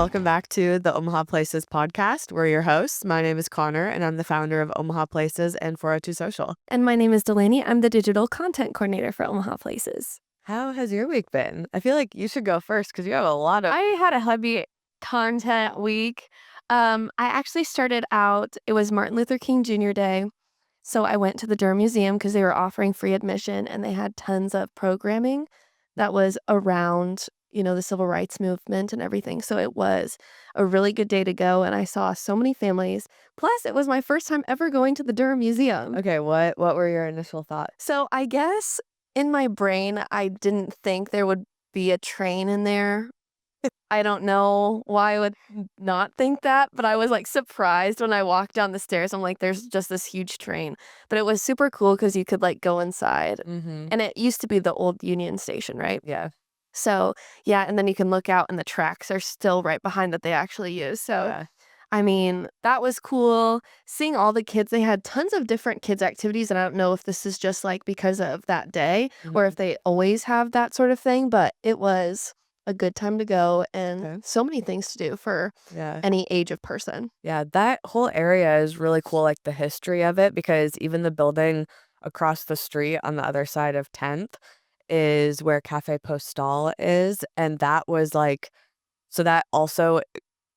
Welcome back to the Omaha Places podcast. We're your hosts. My name is Cahner, and I'm the founder of Omaha Places and 402 Social. And my name is Delaney. I'm the digital content coordinator for Omaha Places. How has your week been? I feel like you should go first because you have a lot of... I had a heavy content week. I actually started out, it was Martin Luther King Jr. Day. So I went to the Durham Museum because they were offering free admission and they had tons of programming that was around, the civil rights movement and everything. So it was a really good day to go. And I saw so many families. Plus, it was my first time ever going to the Durham Museum. Okay, what were your initial thoughts? So I guess in my brain, I didn't think there would be a train in there. I don't know why I would not think that, but I was like surprised when I walked down the stairs. I'm like, there's just this huge train. But it was super cool because you could like go inside. Mm-hmm. And it used to be the old Union Station, right? Yeah. So, yeah, and then you can look out and the tracks are still right behind that they actually use. So, Yeah. I mean, that was cool. Seeing all the kids, they had tons of different kids' activities. And I don't know if this is just like because of that day or if they always have that sort of thing, but it was a good time to go and so many things to do for any age of person. Yeah, that whole area is really cool, like the history of it, because even the building across the street on the other side of 10th is where Cafe Postal is. And that was like, so that also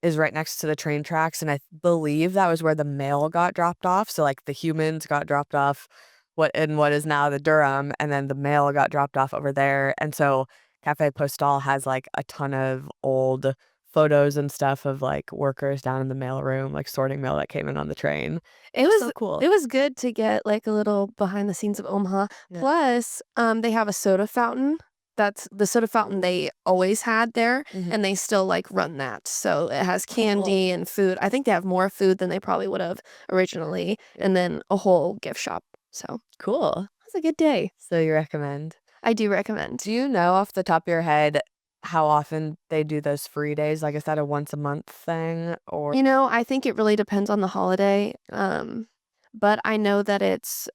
is right next to the train tracks. And I believe that was where the mail got dropped off. So like the humans got dropped off what is now the Durham, and then the mail got dropped off over there. And so Cafe Postal has like a ton of old photos and stuff of like workers down in the mail room, like sorting mail that came in on the train. It was So cool. It was good to get like a little behind the scenes of Omaha. Yeah. Plus, they have a soda fountain. That's the soda fountain they always had there, and they still like run that. So it has candy and food. I think they have more food than they probably would have originally, and then a whole gift shop. So Cool. it was a good day. So you recommend? I do recommend. Do you know off the top of your head how often they do those free days? Like, is that a once a month thing or? I think it really depends on the holiday. But I know that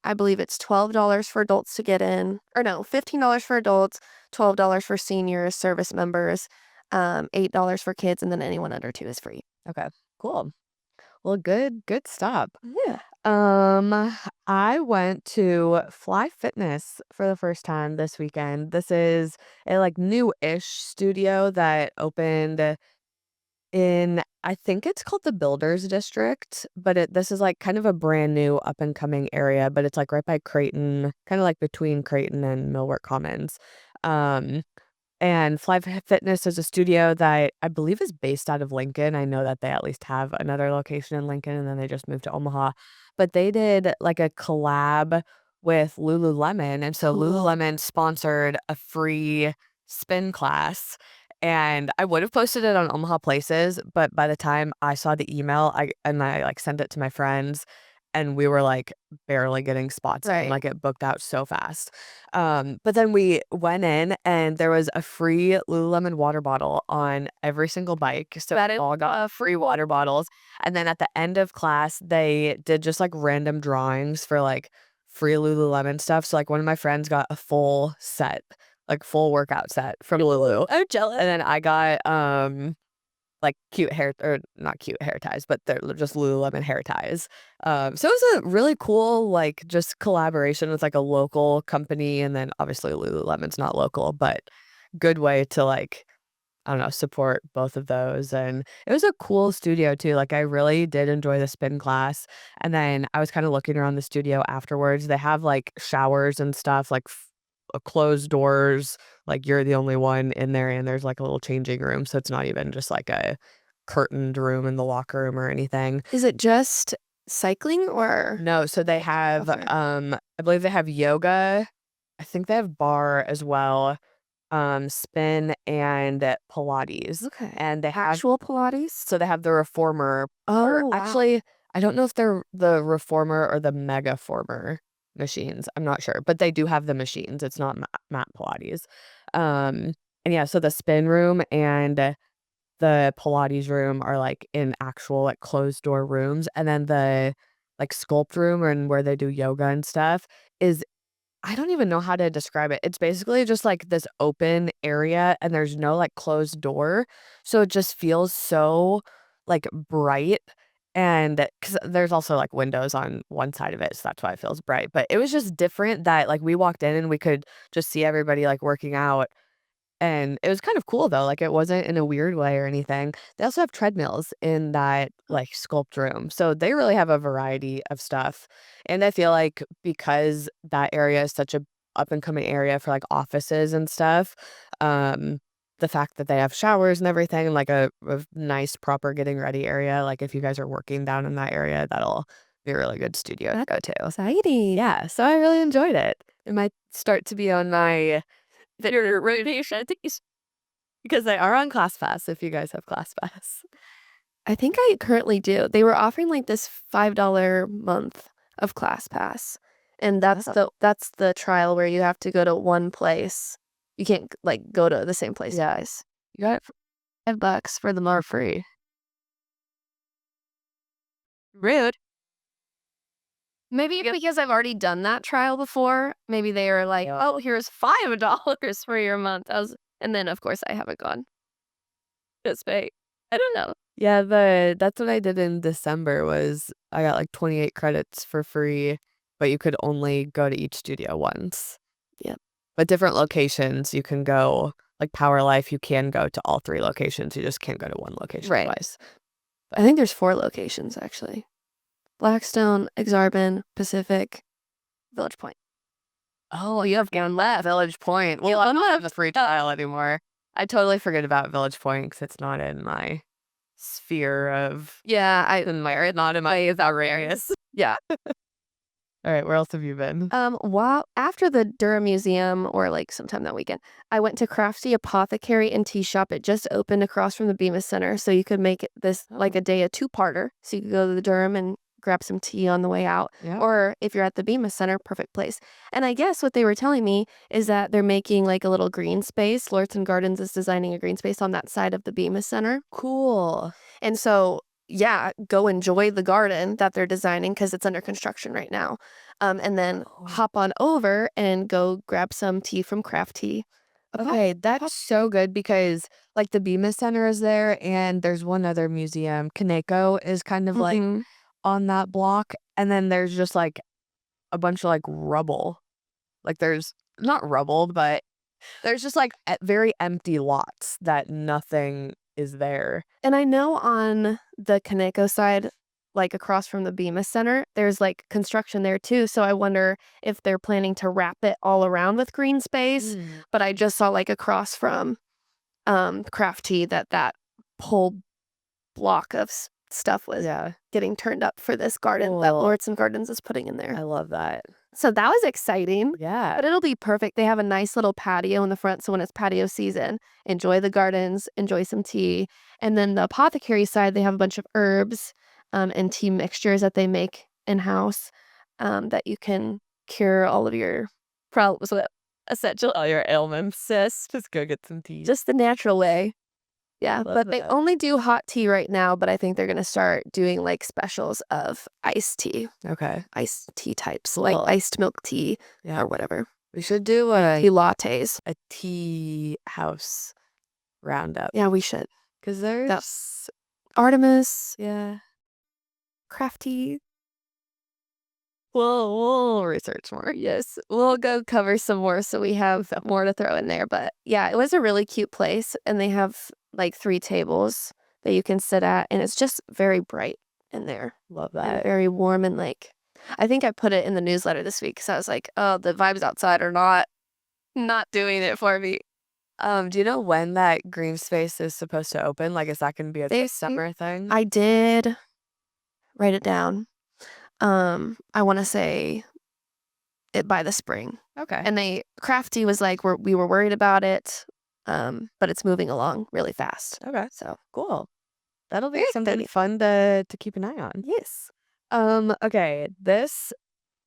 I believe it's $12 for adults to get in, or no, $15 for adults, $12 for seniors, service members, $8 for kids, and then anyone under 2 is free. Okay, cool. Well, good stop. Yeah. I went to Fly Fitness for the first time this weekend. This is a like new-ish studio that opened in, I think it's called the Builders District, but this is like kind of a brand new up and coming area, but it's like right by Creighton, kind of like between Creighton and Millward Commons. Um, and Fitness is a studio that I believe is based out of Lincoln. I know that they at least have another location in Lincoln and then they just moved to Omaha. But they did like a collab with Lululemon. And so Lululemon sponsored a free spin class. And I would have posted it on Omaha Places, but by the time I saw the email, I like sent it to my friends and we were like barely getting spots. Right. Like it booked out so fast. But then we went in and there was a free Lululemon water bottle on every single bike. So we all got free water bottles. And then at the end of class, they did just like random drawings for like free Lululemon stuff. So like one of my friends got a full set, like full workout set from Lulu. I'm jealous. And then I got like cute hair, or not cute hair ties, but they're just Lululemon hair ties. So it was a really cool, like just collaboration with like a local company. And then obviously Lululemon's not local, but good way to like, I don't know, support both of those. And it was a cool studio too. Like I really did enjoy the spin class. And then I was kind of looking around the studio afterwards. They have like showers and stuff, like closed doors, like you're the only one in there, and there's like a little changing room, so it's not even just like a curtained room in the locker room or anything. Is it just cycling or? No, so they have I believe they have yoga. I think they have bar as well, spin and Pilates. Okay. And they have Actual Pilates? so they have the reformer. Oh, wow. Actually, I don't know if they're the reformer or the mega former machines. I'm not sure, but they do have the machines. It's not mat Pilates. And yeah, so the spin room and the Pilates room are like in actual like closed door rooms, and then the like sculpt room and where they do yoga and stuff is I don't even know how to describe it. It's basically just, like, this open area, and there's no, like, closed door, so it just feels so, like, bright, and because there's also, like, windows on one side of it, so that's why it feels bright, but it was just different that, like, we walked in and we could just see everybody, like, working out, and it was kind of cool though, like, it wasn't in a weird way or anything. They also have treadmills in that, like, sculpt room, so they really have a variety of stuff, and I feel like because that area is such a up and coming area for, like, offices and stuff, um, the fact that they have showers and everything, like, a nice proper getting ready area, like, if you guys are working down in that area, that'll be a really good studio to That's go to. exciting. Yeah, so I really enjoyed it. It might start to be on my Their rotation days. because they are on ClassPass if you guys have ClassPass. I think I currently do. They were offering, like, this $5 month of ClassPass, and Oh. that's the trial where you have to go to one place. You can't, like, go to the same place Yeah. twice. You got it for $5 for the more free. Rude. Maybe because I've already done that trial before, maybe they were like, Yeah. "Oh, here's $5 for your month." And then, of course, I haven't gone. Just pay. I don't know. Yeah, that's what I did in December was I got, like, 28 credits for free, but you could only go to each studio once. Yep. But different locations, you can go like, Power Life, you can go to all 3 locations, you just can't go to one location Right. twice. I think there's 4 locations, actually. Blackstone, Exarban, Pacific, Village Point. Oh, you have one left. Village Point. Well, I don't have a free trial anymore. I totally forget about Village Point because it's not in my sphere of Yeah, not in my areas. yeah. Alright, where else have you been? While after the Durham Museum or, like, sometime that weekend, I went to Crafty Apothecary and Tea Shop. It just opened across from the Bemis Center, so you could make it this like Oh, a day, a two-parter. So you could go to the Durham and grab some tea on the way out, yeah. or if you're at the Bemis Center, perfect place. And I guess what they were telling me is that they're making, like, a little green space. Lorton Gardens is designing a green space on that side of the Bemis Center. Cool. And so, yeah, go enjoy the garden that they're designing because it's under construction right now. And then Oh. hop on over and go grab some tea from Crafty. Okay, that's so good because, like, the Bemis Center is there, and there's one other museum, Kaneko is kind of, like, Mhm. on that block, and then there's just, like, a bunch of, like, rubble. Like, there's not rubble, but there's just, like, very empty lots that nothing is there. And I know on the Kaneko side, like across from the Bemis Center, there's like construction there too. So I wonder if they're planning to wrap it all around with green space. Mm. But I just saw like across from Crafty that whole block of stuff was Yeah. getting turned up for this garden that Cool. Lords and Gardens is putting in there. I love that. So that was exciting, Yeah. but it'll be perfect. They have a nice little patio in the front, so when it's patio season, enjoy the gardens, enjoy some tea. And then the apothecary side, they have a bunch of herbs and tea mixtures that they make in house that you can cure all of your problems with. Essential, All your ailments, sis. Just go get some tea. just the natural way. Yeah, Love but they that. only do hot tea right now, but I think they're gonna start doing, like, specials of Okay. iced tea types, like Cool. iced milk tea Yeah. or whatever. We should do Tea lattes. a tea house roundup Yeah, we should. because That there's Artemis, yeah. Crafty. We'll research more. Yes, we'll go cover some more so we have more to throw in there, but, yeah, it was a really cute place, and they have, like, 3 tables that you can sit at, and it's just very bright in there. Love And that. very warm and, like I think I put it in the newsletter this week because I was like, "Oh, the vibes outside are not doing it for me." Do you know when that green space is supposed to open? Like, is that gonna be a They this summer thing? I did write it down. I wanna say it by the spring. Okay. And Crafty was like, we were worried about it, but it's moving along really fast. Okay. So, Cool. That'll be very something exciting. fun to keep an eye on. Yes. Okay. This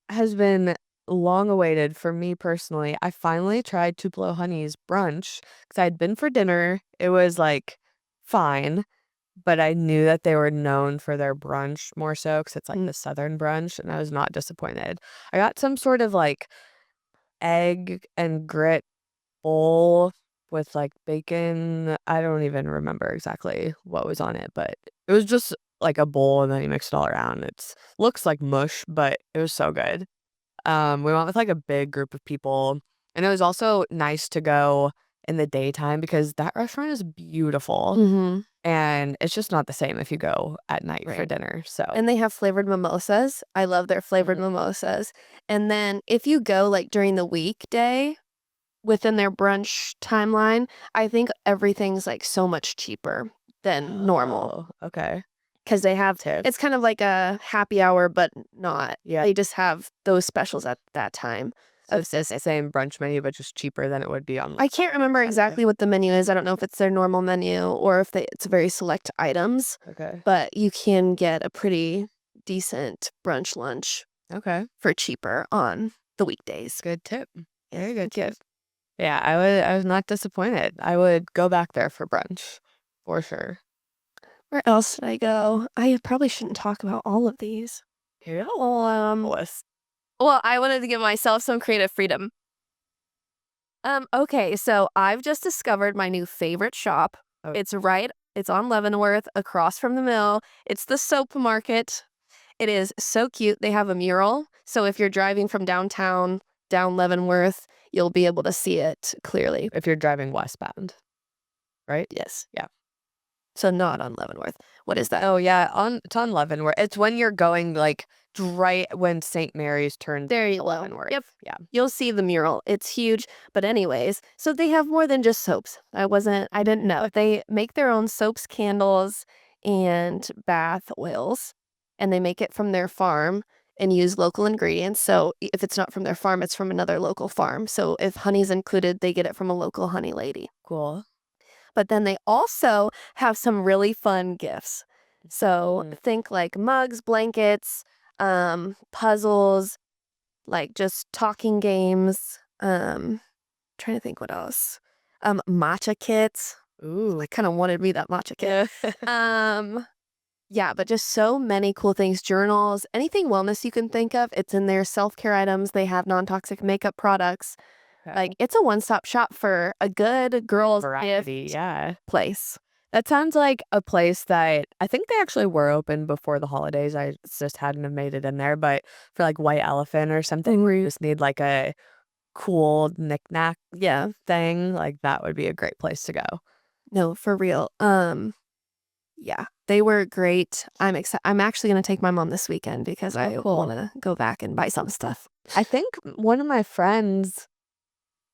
has been long awaited for me personally. I finally tried Tupelo Honey's brunch because I had been for dinner. It was like fine, but I knew that they were known for their brunch more so because it's like Mm, the southern brunch, and I was not disappointed. I got some sort of like egg and grit bowl with, like, bacon. I don't even remember exactly what was on it, but it was just like a bowl and then you mix it all around. It's looks like mush, but it was so good. We went with, like, a big group of people, and it was also nice to go in the daytime because that restaurant is beautiful, Mhm. and it's just not the same if you go at night for Right. dinner, so And they have flavored mimosas. I love their flavored Mhm. mimosas. And then if you go, like, during the weekday within their brunch timeline, I think everything's, like, so much cheaper than normal Oh, okay. because they have Tip. it's kind of like a happy hour, but not. Yeah, They just have those specials at that time so of it's the same brunch menu, but just cheaper than it would be on I can't remember Sunday. exactly what the menu is. I don't know if it's their normal menu or if it's very select items, Okay. but you can get a pretty decent brunch lunch Okay. for cheaper on the weekdays. Good tip. Yeah, Very good thank you. tip. Yeah, I was not disappointed. I would go back there for brunch, for sure. Where else did I go? I probably shouldn't talk about all of these. Here you go. Well, List. I wanted to give myself some creative freedom. Okay, so I've just discovered my new favorite shop. Oh, It's on Leavenworth, across from the mill. It's the Soap Market. It is so cute. They have a mural, so if you're driving from downtown down Leavenworth, you'll be able to see it clearly. if you're driving westbound, right? Yes. Yeah. So not on Leavenworth. What is that? Oh, yeah, it's on Leavenworth. It's when you're going, like, right when St. Mary's turns There you to go. Leavenworth. Yep. Yeah. You'll see the mural. It's huge. But anyways, so they have more than just soaps. I didn't know. They make their own soaps, candles, and bath oils. And they make it from their farm and use local ingredients. So if it's not from their farm, it's from another local farm. So if honey's included, they get it from a local honey lady. Cool. But then they also have some really fun gifts. So Mm. think like mugs, blankets, puzzles, like just talking games. Trying to think what else. Matcha kits. Ooh. I kind of wanted me that matcha kit. Yeah. Um, yeah, but just so many cool things. Journals, anything wellness you can think of, it's in there. Self-care items. They have non-toxic makeup products. Like Okay. it's a one-stop shop for a good girl's Variety, gift yeah. place. That sounds like a place that I think they actually were open before the holidays. I just hadn't have made it in there, but for like White Elephant or something where you just need like a cool knick-knack Yeah, thing, like that would be a great place to go. no, for real. Yeah, they were great. I'm excited. I'm actually gonna take my mom this weekend because Oh, I cool. wanna go back and buy some stuff. I think one of my friends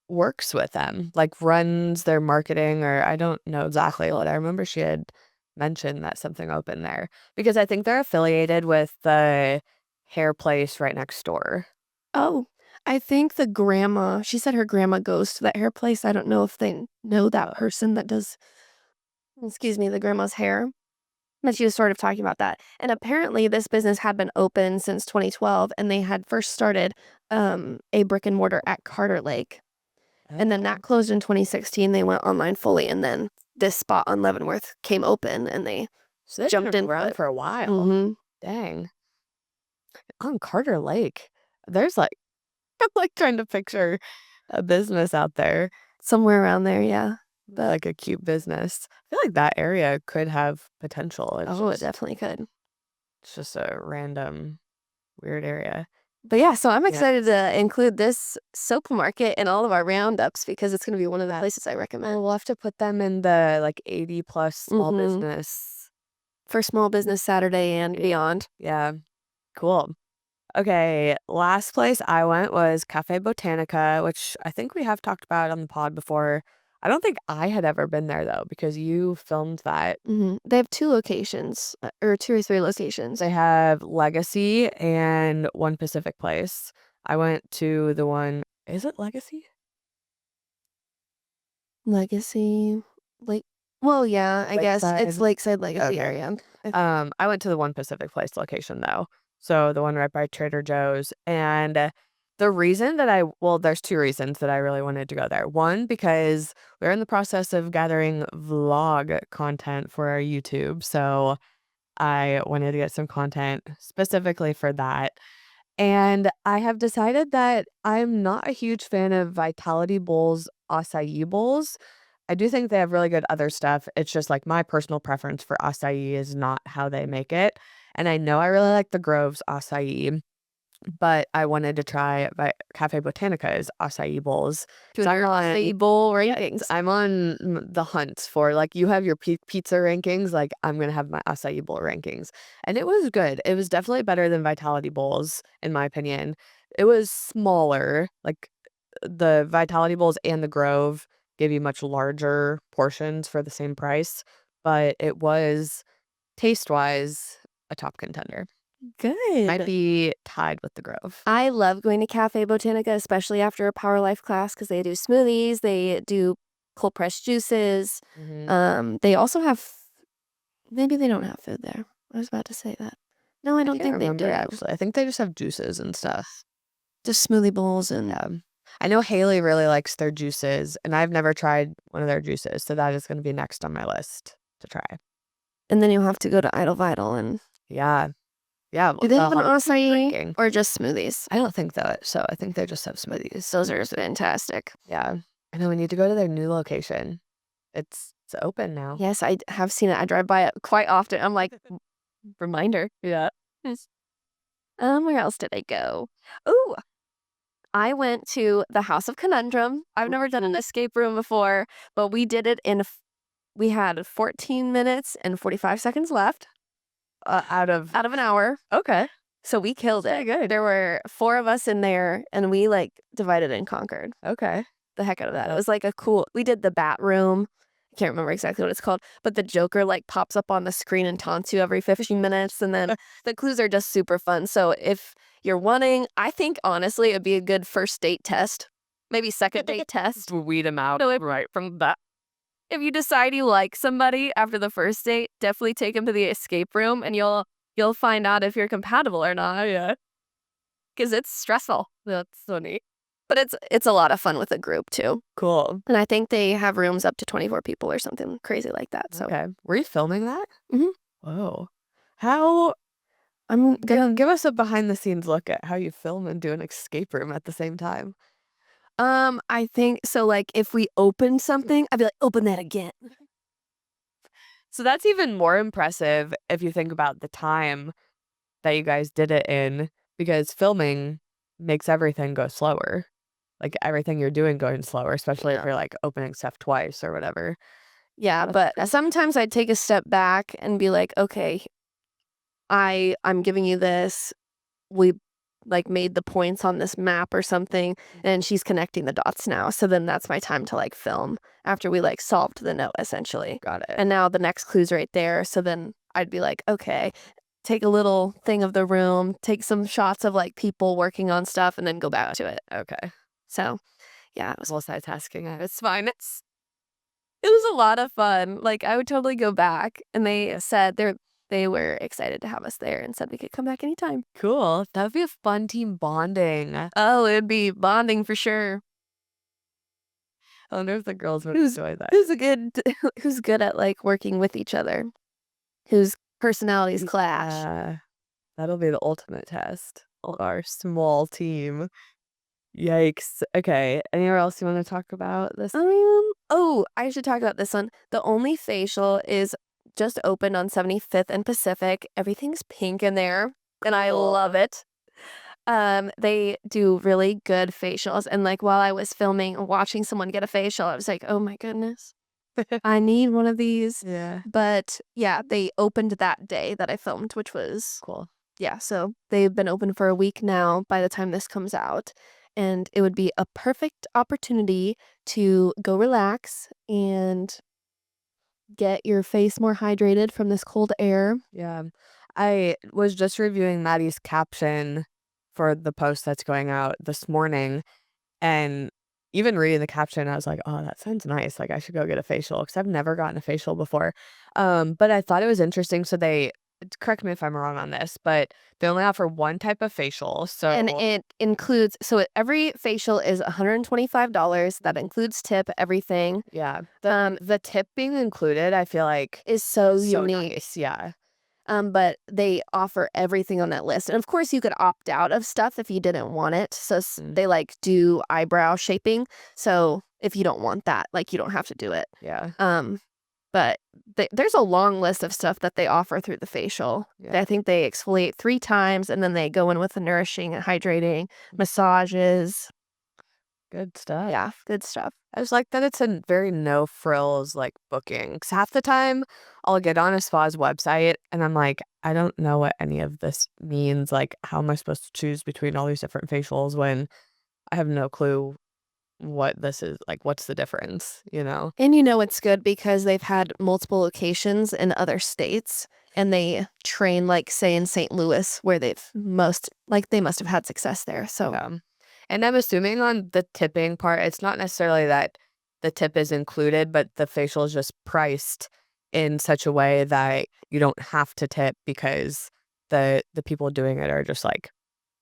works with them, like runs their marketing, or I don't know exactly what. I remember she had mentioned that something open there because I think they're affiliated with the hair place right next door. Oh, I think the grandma, she said her grandma goes to that hair place. I don't know if they know that Oh, person that does, excuse me, the grandma's hair. But she was sort of talking about that. And apparently this business had been open since 2012 and they had first started a brick and mortar at Carter Lake. And then okay. that closed in 2016. They went online fully and then this spot on Leavenworth came open and they So they've been jumped into around it. for a while. Mhm. Dang. On Carter Lake, there's like I'm like trying to picture a business out there, Somewhere around there, yeah. But like a cute business. I feel like that area could have potential. oh, it definitely could. It's just a random weird area. But yeah, so I'm Yeah. excited to include this soap market in all of our roundups because it's going to be one of the places I Well, recommend. we'll have to put them in the like 80 plus small Mhm. business. For Small Business Saturday and beyond. Yeah, cool. Okay, last place I went was Cafe Botanica, which I think we have talked about on the pod before. I don't think I had ever been there though, because you filmed that. Mhm. They have 2 locations, or 2 or 3 locations. They have Legacy and One Pacific Place. I went to the one, is it Legacy? Legacy, like well, yeah, I guess it's Lakeside. Lakeside Legacy Okay. area. I went to the One Pacific Place location though. So the one right by Trader Joe's. And the reason that there's two reasons that I really wanted to go there. One, because we're in the process of gathering vlog content for our YouTube. So I wanted to get some content specifically for that. And I have decided that I'm not a huge fan of Vitality Bowl's acai bowls. I do think they have really good other stuff. It's just like my personal preference for acai is not how they make it. And I know I really like the Grove's acai, but I wanted to try Cafe Botanica's acai bowls. Doing So your acai bowl rankings. I'm on the hunt for like you have your pizza rankings, like I'm gonna have my acai bowl rankings, and it was good. It was definitely better than Vitality bowls, in my opinion. It was smaller, like the Vitality bowls and the Grove give you much larger portions for the same price, but it was taste wise a top contender. Might Good. be tied with the Grove. I love going to Cafe Botanica, especially after a Power Life class because they do smoothies, they do cold pressed juices. Hmm. They also have maybe they don't have food there. I was about to say that. No, I I don't can't think they remember do. actually. I think they just have juices and stuff. Just smoothie bowls and Yeah. I know Haley really likes their juices, and I've never tried one of their juices, so that is gonna be next on my list to try. then you'll have to go to Idle Vital and Yeah. Yeah, do they have an hot acai drinking. or just smoothies? I don't think that so I think they just have smoothies. Those are fantastic. Yeah. I know we need to go to their new location. It's open now. Yes, I have seen it. I drive by it quite often. I'm like, reminder. Yeah. Yes. Where else did I go? Ooh, I went to the House of Conundrum. I've never done an escape room before, but we did it we had 14 minutes and 45 seconds left Out of out of an hour. okay. So we killed Very it. good. There were 4 of us in there and we like divided and conquered Okay. the heck out of that. It was like we did the bat room. I can't remember exactly what it's called, but the Joker like pops up on the screen and taunts you every 15 minutes. And then the clues are just super fun. So if you're wanting, I think honestly, it'd be a good first date test, maybe second date test. Weed them out No, if, right from that. if you decide you like somebody after the first date, definitely take them to the escape room and you'll find out if you're compatible or not. Yeah. Because it's stressful. That's funny. But it's a lot of fun with a group too. Cool. And I think they have rooms up to 24 people or something crazy like that. So Okay. Were you filming that? Mhm. Whoa. How I'm gonna give us a behind the scenes look at how you film and do an escape room at the same time. I think so like if we open something, I'd be like, open that again. So that's even more impressive if you think about the time that you guys did it in, because filming makes everything go slower. Like everything you're doing going slower, especially if Yeah. you're like opening stuff twice or whatever. Yeah, That's but pretty sometimes I'd take a step back and be like, okay, I'm giving you this. We like made the points on this map or something, and she's connecting the dots now. So then that's my time to like film after we like solved the note essentially. got it. And now the next clue's right there. So then I'd be like, okay, take a little thing of the room, take some shots of like people working on stuff, and then go back to it. Okay. So yeah, it was Multitasking. It's fine. it was a lot of fun. Like I would totally go back. And they said they were excited to have us there and said we could come back anytime. Cool. That would be a fun team bonding. I Oh, it'd be bonding for sure. wonder if the girls would Who's enjoy that. who's a good who's good at like working with each other? Whose personalities clash? That'll be the ultimate test of our small team. Yikes. Okay. Anywhere else you want to talk about this? Oh, I should talk about this one. The Only Facial is just opened on 75th and Pacific. Everything's pink in there, and I love it. They do really good facials, and like while I was filming, watching someone get a facial, I was like, oh my goodness, I need one of these. Yeah. But yeah, they opened that day that I filmed, which was Cool. yeah. So they've been open for a week now. By the time this comes out, and it would be a perfect opportunity to go relax and get your face more hydrated from this cold air. Yeah. I was just reviewing Maddie's caption for the post that's going out this morning. And even reading the caption, I was like, oh, that sounds nice. Like I should go get a facial because I've never gotten a facial before. But I thought it was interesting. So they correct me if I'm wrong on this, but they only offer one type of facial. And So it includes, every facial is $125. That includes tip, everything. yeah, the tip being included, I feel like Is so so unique. nice. Yeah. But they offer everything on that list. And of course, you could opt out of stuff if you didn't want it. So Mm, they like do eyebrow shaping. So if you don't want that, like you don't have to do it. yeah, Um, but there's a long list of stuff that they offer through the facial. yeah. I think they exfoliate 3 times and then they go in with the nourishing and hydrating massages. Good stuff. Yeah, good stuff. I just like that it's a very no frills like booking. 'Cause half the time I'll get on a spa's website and I'm like, I don't know what any of this means. Like, how am I supposed to choose between all these different facials when I have no clue what this is? Like, what's the difference, you know? And it's good because they've had multiple locations in other states and they train like say in St. Louis where they must have had success there. So Yeah. And I'm assuming on the tipping part, it's not necessarily that the tip is included, but the facial is just priced in such a way that you don't have to tip because the people doing it are just like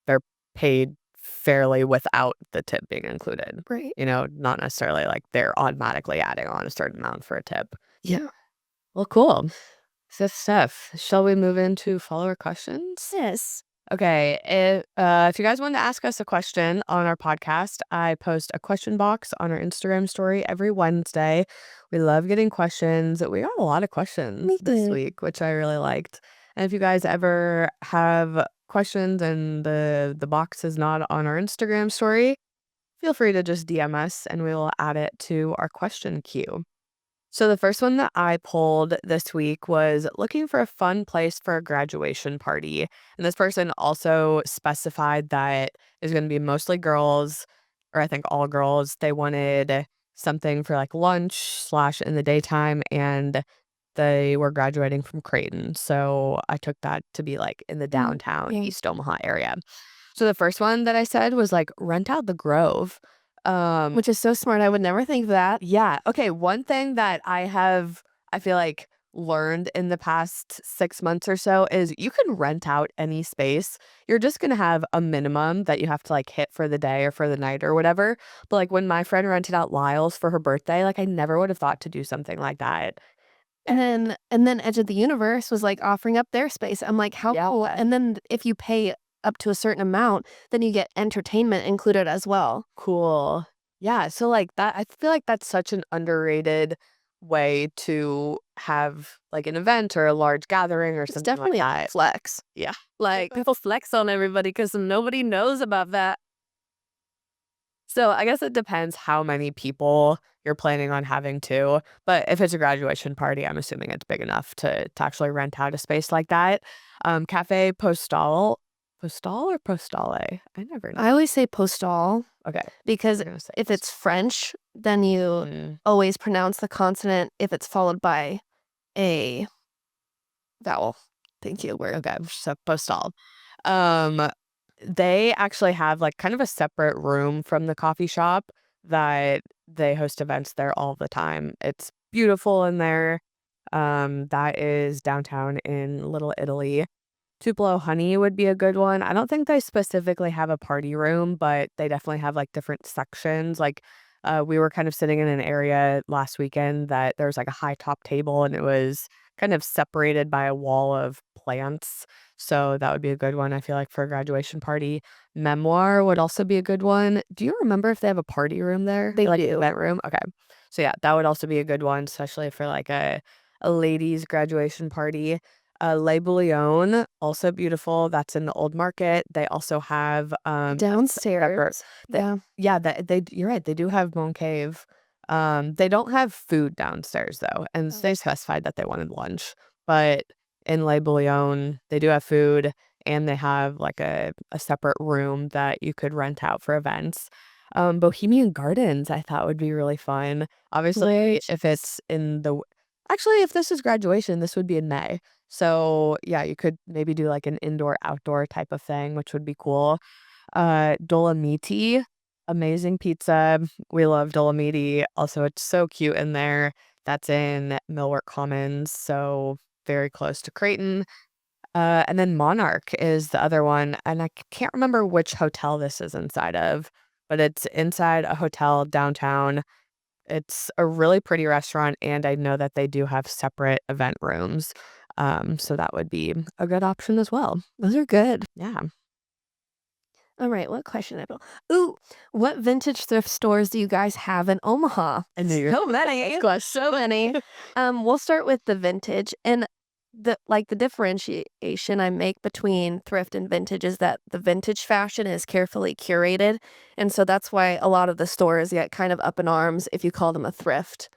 they're paid fairly without the tip being included. right. Not necessarily like they're automatically adding on a certain amount for a tip. Yeah. Well, cool. So, Steph, shall we move into follower questions? Yes. Okay, if you guys want to ask us a question on our podcast, I post a question box on our Instagram story every Wednesday. We love getting questions. We got a lot of questions Me this too. week, which I really liked. And if you guys ever have questions and the box is not on our Instagram story, feel free to just DM us and we will add it to our question queue. So the first one that I pulled this week was looking for a fun place for a graduation party. And this person also specified that it's going to be mostly girls, or I think all girls. They wanted something for like lunch slash in the daytime, and they were graduating from Creighton. So I took that to be like in the Mm, downtown yeah. East Omaha area. So the first one that I said was like rent out the Grove. Which is so smart. I would never think of that. Yeah. Okay. One thing that I feel like, learned in the past 6 months or so is you can rent out any space. You're just going to have a minimum that you have to like hit for the day or for the night or whatever. But like when my friend rented out Lyle's for her birthday, like I never would have thought to do something like that. And then Edge of the Universe was like offering up their space. I'm like, how Yeah. cool. And then if you pay up to a certain amount, then you get entertainment included as well. Cool. Yeah. So like that, I feel like that's such an underrated way to have like an event or a large gathering or It's something like definitely a that. flex. Yeah. Like people flex on everybody because nobody knows about that. So I guess it depends how many people you're planning on having too. But if it's a graduation party, I'm assuming it's big enough to actually rent out a space like that. Cafe Postal or Postale? I never know. I always say postal Okay, because we're gonna say if it's French, then you mm, always pronounce the consonant if it's followed by a vowel. Thank you. Word. okay, so Postal. Um, they actually have like kind of a separate room from the coffee shop that they host events there all the time. It's beautiful in there. That is downtown in Little Italy. Tupelo Honey would be a good one. I don't think they specifically have a party room, but they definitely have like different sections. Like, we were kind of sitting in an area last weekend that there was like a high top table and it was kind of separated by a wall of plants. So that would be a good one, I feel like, for a graduation party. Memoir would also be a good one. Do you remember if they have a party room there? They Like do. event room? Okay. So yeah, that would also be a good one, especially for like a ladies' graduation party. Le Bouillon, also beautiful. That's in the old market. They also have separate. Downstairs. Yeah. Yeah, that they you're right. They do have Mon Cave. They don't have food downstairs though, and Oh. they specified that they wanted lunch. But in Le Bouillon, they do have food, and they have like a separate room that you could rent out for events. Bohemian Gardens, I thought would be really fun. Obviously, if Gorgeous. it's in the actually, if this is graduation, this would be in May. So, yeah, you could maybe do, like, an indoor-outdoor type of thing, which would be cool. Dolomiti, amazing pizza. We love Dolomiti. Also, it's so cute in there. That's in Millwork Commons, so very close to Creighton. And then Monarch is the other one, and I can't remember which hotel this is inside of, but it's inside a hotel downtown. It's a really pretty restaurant, and I know that they do have separate event rooms. So that would be a good option as well. Those are good. Yeah. All right, what question I built? Ooh, what vintage thrift stores do you guys have in Omaha? I knew you So many. So many. We'll start with the vintage. And the differentiation I make between thrift and vintage is that the vintage fashion is carefully curated. And so that's why a lot of the stores get kind of up in arms if you call them a thrift,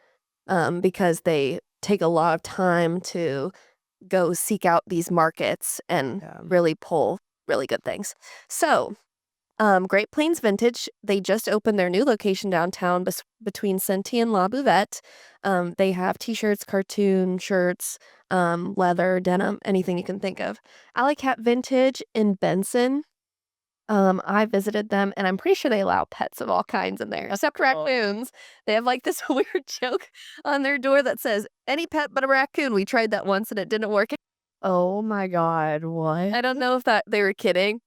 because they take a lot of time to go seek out these markets and Yeah. really pull really good things. So Great Plains Vintage, they just opened their new location downtown between Senti and La Bouvette. They have t-shirts, cartoon shirts, leather, denim, anything you can think of. Alley Cat Vintage in Benson. I visited them, and I'm pretty sure they allow pets of all kinds in there, except raccoons. They have like this weird joke on their door that says, "Any pet but a raccoon." We tried that once, and it didn't work. Oh my God, what? I don't know if that they were kidding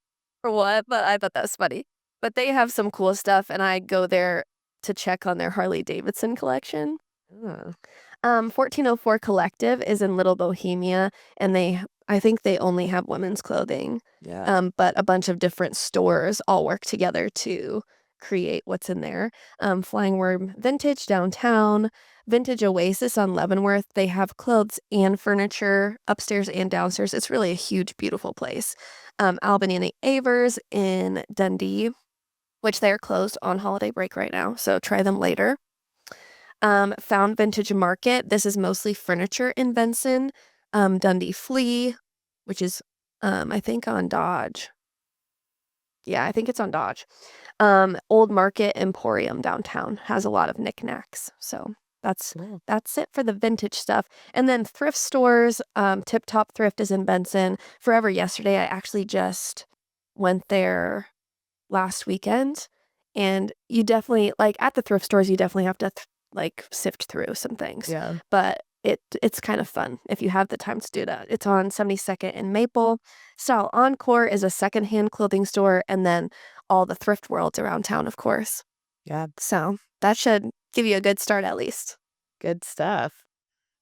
or what, but I thought that was funny. But they have some cool stuff, and I go there to check on their Harley Davidson collection. Ugh. 1404 Collective is in Little Bohemia, and I think they only have women's clothing. Yeah. But a bunch of different stores all work together to create what's in there. Flying Worm Vintage downtown, Vintage Oasis on Leavenworth. They have clothes and furniture upstairs and downstairs. It's really a huge, beautiful place. Albany and the Avers in Dundee, which they are closed on holiday break right now, so try them later. Found Vintage Market. This is mostly furniture in Benson. Dundee Flea, which is, I think on Dodge. Yeah, I think it's on Dodge. Old Market Emporium downtown has a lot of knickknacks. So that's Cool. that's it for the vintage stuff. And then thrift stores. Tip Top Thrift is in Benson. Forever Yesterday, I actually just went there last weekend, and you definitely like at the thrift stores, you definitely have to like sift through some things. Yeah. But it's kind of fun if you have the time to do that. It's on 72nd and Maple. Style Encore is a secondhand clothing store, and then all the thrift worlds around town, of course. Yeah. So that should give you a good start at least. Good stuff.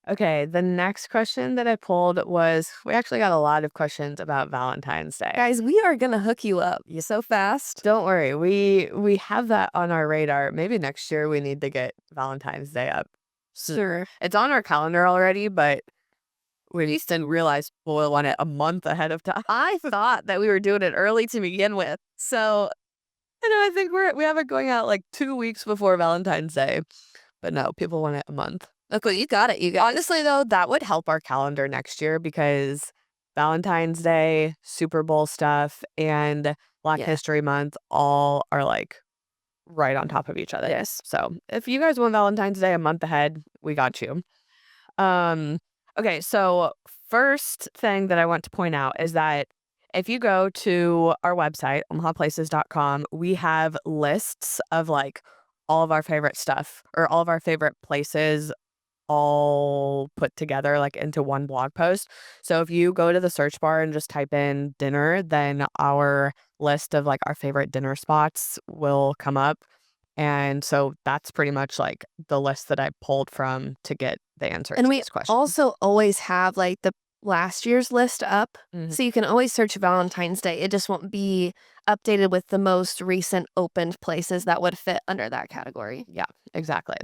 Okay, the next question that I pulled was we actually got a lot of questions about Valentine's Day. Guys, we are gonna hook you up so fast. Don't worry, we have that on our radar. Maybe next year we need to get Valentine's Day up. Sure. It's on our calendar already, but we just didn't realize we'll want it a month ahead of time. I thought that we were doing it early to begin with. So I know, I think we have it going out like 2 weeks before Valentine's Day. But no, people want it a month. look, you got it. You got it. Honestly, though, that would help our calendar next year because Valentine's Day, Super Bowl stuff, and Black Yeah. History Month all are like right on top of each other. Yes. So if you guys want Valentine's Day a month ahead, we got you. Um, okay, so first thing that I want to point out is that if you go to our website, omahaplaces.com, we have lists of like all of our favorite stuff or all of our favorite places all put together like into one blog post. So if you go to the search bar and just type in dinner, then our list of like our favorite dinner spots will come up. And so that's pretty much like the list that I pulled from to get the answer And to we this question. also always have like the last year's list up. Mhm. So you can always search Valentine's Day. It just won't be updated with the most recent opened places that would fit under that category. Yeah, exactly.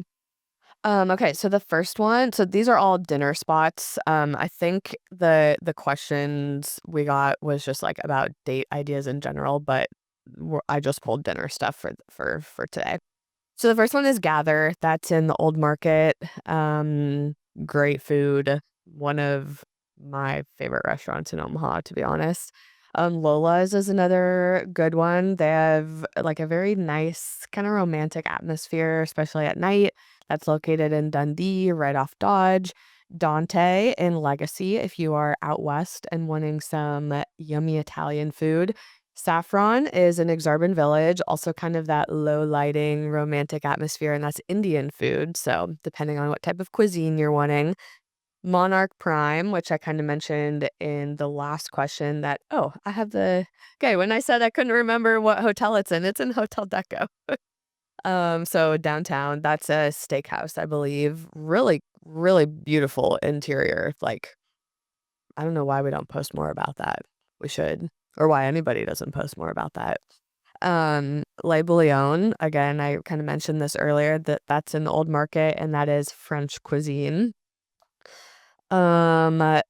Okay, so the first one, so these are all dinner spots. I think the questions we got was just like about date ideas in general, but I just pulled dinner stuff for today. So the first one is Gather. That's in the Old Market. Great food. One of my favorite restaurants in Omaha, to be honest. Lola's is another good one. They have like a very nice kind of romantic atmosphere, especially at night. That's located in Dundee, right off Dodge. Dante in Legacy, if you are out west and wanting some yummy Italian food. Saffron is an Exarban village, also kind of that low lighting, romantic atmosphere, and that's Indian food. So, depending on what type of cuisine you're wanting. Monarch Prime, which I kind of mentioned in the last question that, oh, I have the, okay, when I said I couldn't remember what hotel it's in Hotel Deco. So downtown, that's a steakhouse, I believe. Really, really beautiful interior. Like I don't know why we don't post more about that. We should, or why anybody doesn't post more about that. Le Bouillon, again, I kind of mentioned this earlier, that's in the Old Market, and that is French cuisine. Um, uh,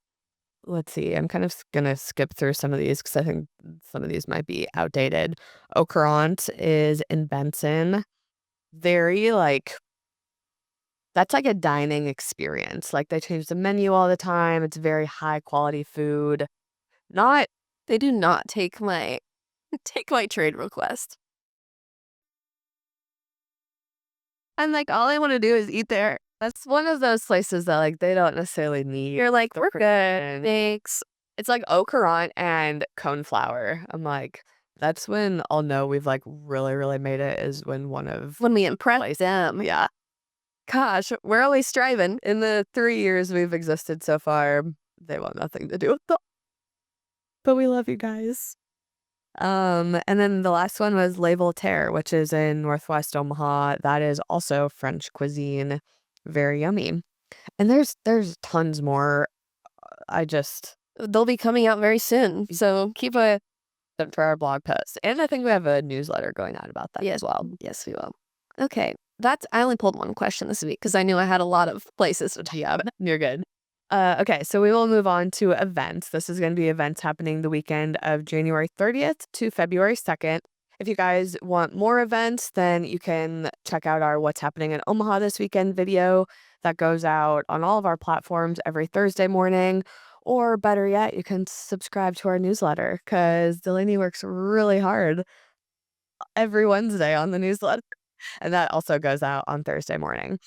let's see, I'm kind of gonna skip through some of these because I think some of these might be outdated. Au Courant is in Benson. Very, like that's like a dining experience, like, they change the menu all the time, it's very high quality food. Not They do not take my take my trade request. I'm like, all I wanna do is eat there. That's one of those places that, like, they don't necessarily need You're like, the "We're good, person. thanks." It's like au courant and cone flour. I'm like, that's when I'll know we've, like, really, really made it is when one of When we impress place them. yeah. Gosh, we're always striving. In the 3 years we've existed so far, they want nothing to do with it, but we love you guys. And then the last one was Le Voltaire, which is in Northwest Omaha. That is also French cuisine. Very yummy. And there's tons more. I just They'll be coming out very soon, so keep a for our blog post. And I think we have a newsletter going out about that yes, as well. yes, we will. Okay, that's I only pulled one question this week because I knew I had a lot of places to talk Yeah, about. you're good. Okay, so we will move on to events. This is going to be events happening the weekend of January 30th to February 2nd. If you guys want more events, then you can check out our What's Happening in Omaha this weekend video that goes out on all of our platforms every Thursday morning. Or better yet, you can subscribe to our newsletter because Delaney works really hard every Wednesday on the newsletter. And that also goes out on Thursday morning.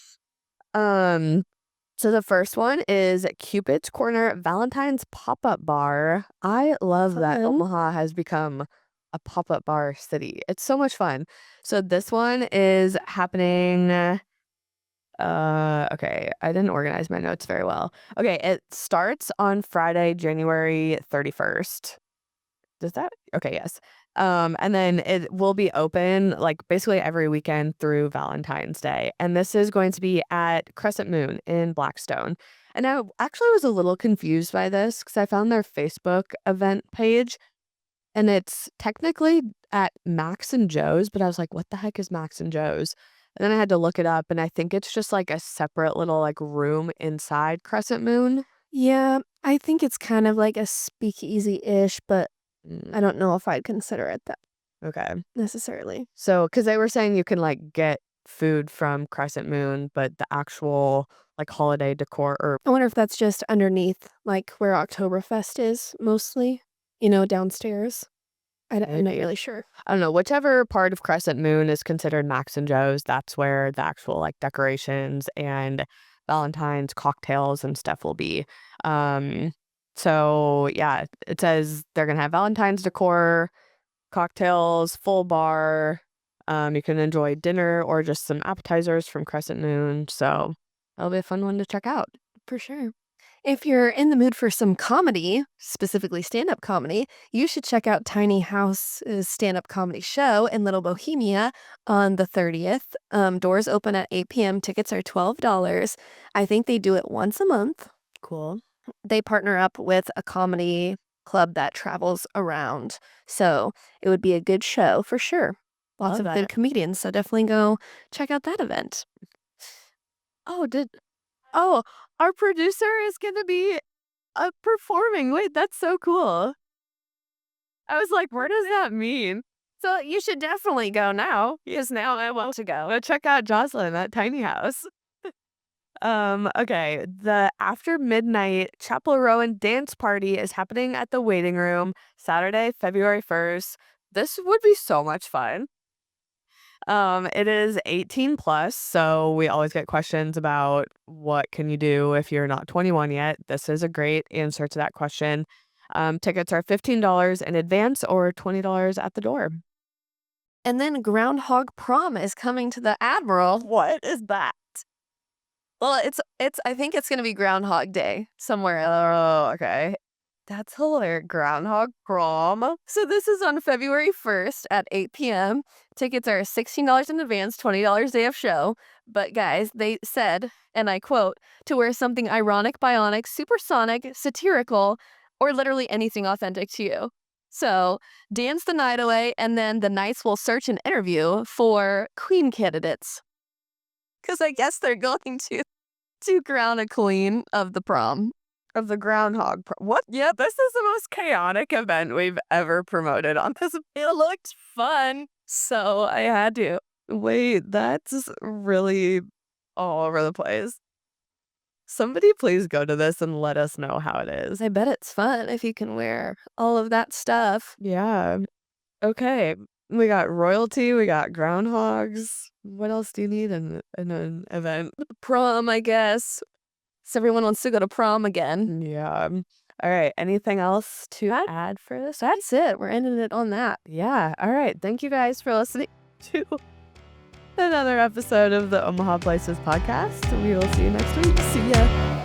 Um, so the first one is Cupid's Corner Valentine's Pop-Up Bar. I love that Fun. Omaha has become a pop-up bar city. It's so much fun. So this one is happening okay, I didn't organize my notes very well. Okay, it starts on Friday, January 31st. Does that okay, yes. And then it will be open, like, basically every weekend through Valentine's Day, and this is going to be at Crescent Moon in Blackstone. And I actually was a little confused by this because I found their Facebook event page, and it's technically at Max and Joe's, but I was like, "What the heck is Max and Joe's?" And then I had to look it up, and I think it's just, like, a separate little, like, room inside Crescent Moon. Yeah, I think it's kind of like a speakeasy-ish, but Mm, I don't know if I'd consider it that okay. necessarily. So, because they were saying you can, like, get food from Crescent Moon, but the actual, like, holiday decor or I wonder if that's just underneath, like, where Oktoberfest is mostly, downstairs. I'm eh, not really sure. I don't know, whichever part of Crescent Moon is considered Max and Joe's, that's where the actual, like, decorations and Valentine's cocktails and stuff will be. Um, so, yeah, it says they're gonna have Valentine's decor, cocktails, full bar. You can enjoy dinner or just some appetizers from Crescent Moon. So that'll be a fun one to check out. For sure. If you're in the mood for some comedy, specifically stand-up comedy, you should check out Tiny House's stand-up comedy show in Little Bohemia on the 30th. Doors open at 8 p.m. Tickets are $12. I think they do it once a month. Cool. They partner up with a comedy club that travels around. So it would be a good show for sure. Lots Love of good that. comedians. So definitely go check out that event. Oh, oh, our producer is gonna be performing. Wait, that's so cool. I was like, what does that mean? So you should definitely go now because now I want to go. Go check out Jocelyn at Tiny House. Okay. The After Midnight Chapel Rowan dance party is happening at the waiting room Saturday, February 1st. This would be so much fun. It is 18 plus, so we always get questions about what can you do if you're not 21 yet. This is a great answer to that question. Tickets are $15 in advance or $20 at the door. And then Groundhog Prom is coming to the Admiral. What is that? Well, it's I think it's gonna be Groundhog Day somewhere. Oh, okay. That's hilarious. Groundhog prom? So this is on February 1st at 8 p.m. Tickets are $16 in advance, $20 day of show. But guys, they said, and I quote, to wear something ironic, bionic, supersonic, satirical, or literally anything authentic to you. So dance the night away, and then the Knights will search and interview for queen candidates. Because I guess they're going to crown a queen of the prom. Of the groundhog prom. What? Yeah, this is the most chaotic event we've ever promoted on this. It looked fun, so I had to. Wait, that's really all over the place. Somebody please go to this and let us know how it is. I bet it's fun if you can wear all of that stuff. Yeah. Okay. We got royalty, we got groundhogs. What else do you need in an event? Prom, I guess. So everyone wants to go to prom again. Yeah. All right. Anything else to add for this? That's it. We're ending it on that. Yeah. All right. Thank you guys for listening to another episode of the Omaha Places podcast. We will see you next week. See ya.